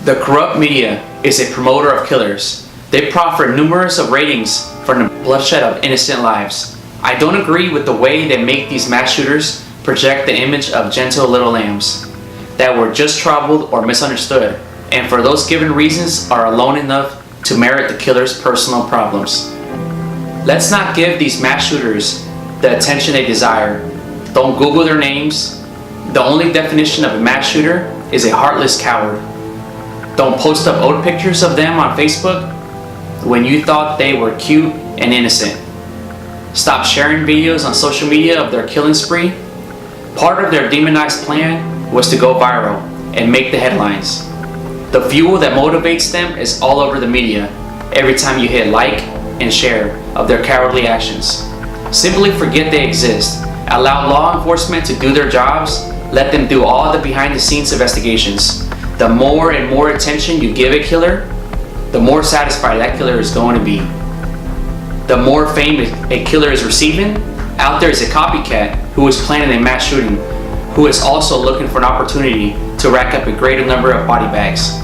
The corrupt media is a promoter of killers. They proffer numerous of ratings for the bloodshed of innocent lives. I don't agree with the way they make these mass shooters project the image of gentle little lambs that were just troubled or misunderstood, and for those given reasons are alone enough to merit the killer's personal problems. Let's not give these mass shooters the attention they desire. Don't Google their names. The only definition of a mass shooter is a heartless coward. Don't post up old pictures of them on Facebook when you thought they were cute and innocent. Stop sharing videos on social media of their killing spree. Part of their demonized plan was to go viral and make the headlines. The fuel that motivates them is all over the media every time you hit like and share of their cowardly actions. Simply forget they exist. Allow law enforcement to do their jobs. Let them do all the behind the scenes investigations. The more and more attention you give a killer, the more satisfied that killer is going to be. The more fame a killer is receiving, out there is a copycat who is planning a mass shooting, who is also looking for an opportunity to rack up a greater number of body bags.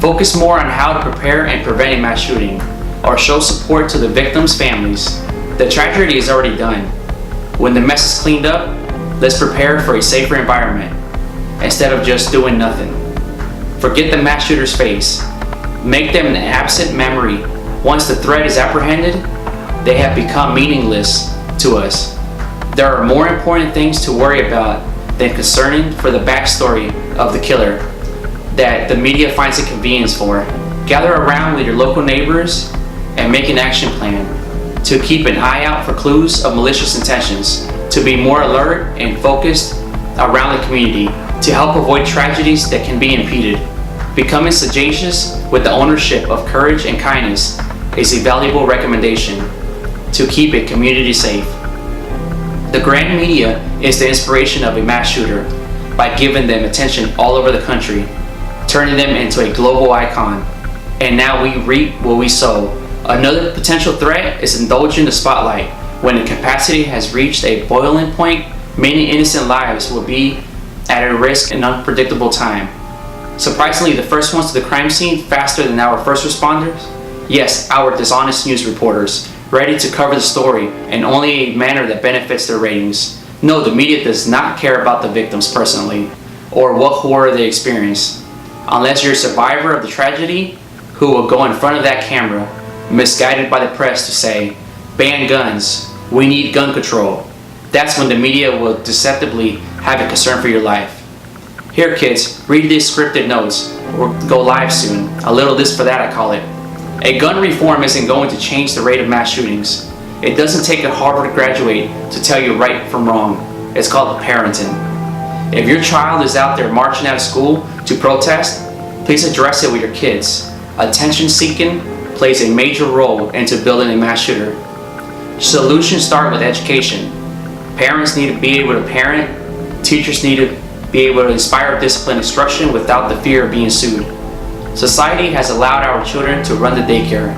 Focus more on how to prepare and prevent a mass shooting, or show support to the victims' families. The tragedy is already done. When the mess is cleaned up, let's prepare for a safer environment, instead of just doing nothing. Forget the mass shooter's face. Make them an absent memory. Once the threat is apprehended, they have become meaningless to us. There are more important things to worry about than concerning for the backstory of the killer that the media finds a convenience for. Gather around with your local neighbors and make an action plan to keep an eye out for clues of malicious intentions, to be more alert and focused around the community, to help avoid tragedies that can be impeded. Becoming sagacious with the ownership of courage and kindness is a valuable recommendation to keep a community safe. The grand media is the inspiration of a mass shooter by giving them attention all over the country, turning them into a global icon. And now we reap what we sow. Another potential threat is indulging the spotlight. When the capacity has reached a boiling point, many innocent lives will be at a risk in unpredictable time. Surprisingly, the first ones to the crime scene faster than our first responders? Yes, our dishonest news reporters, ready to cover the story in only a manner that benefits their ratings. No, the media does not care about the victims personally, or what horror they experience. Unless you're a survivor of the tragedy, who will go in front of that camera, misguided by the press to say, ban guns, we need gun control. That's when the media will deceptively have a concern for your life. Here kids, read these scripted notes, or go live soon. A little this for that I call it. A gun reform isn't going to change the rate of mass shootings. It doesn't take a Harvard graduate to tell you right from wrong. It's called parenting. If your child is out there marching out of school to protest, please address it with your kids. Attention seeking plays a major role into building a mass shooter. Solutions start with education. Parents need to be able to parent. Teachers need to be able to inspire disciplined instruction without the fear of being sued. Society has allowed our children to run the daycare.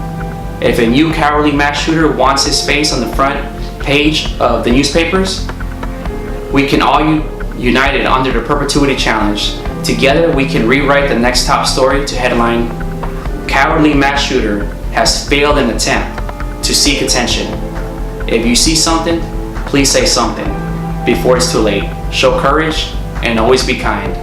If a new cowardly mass shooter wants his face on the front page of the newspapers, we can all united under the Perpetuity Challenge. Together we can rewrite the next top story to headline, "Cowardly Mass Shooter Has Failed in Attempt to Seek Attention." If you see something, please say something before it's too late. Show courage and always be kind.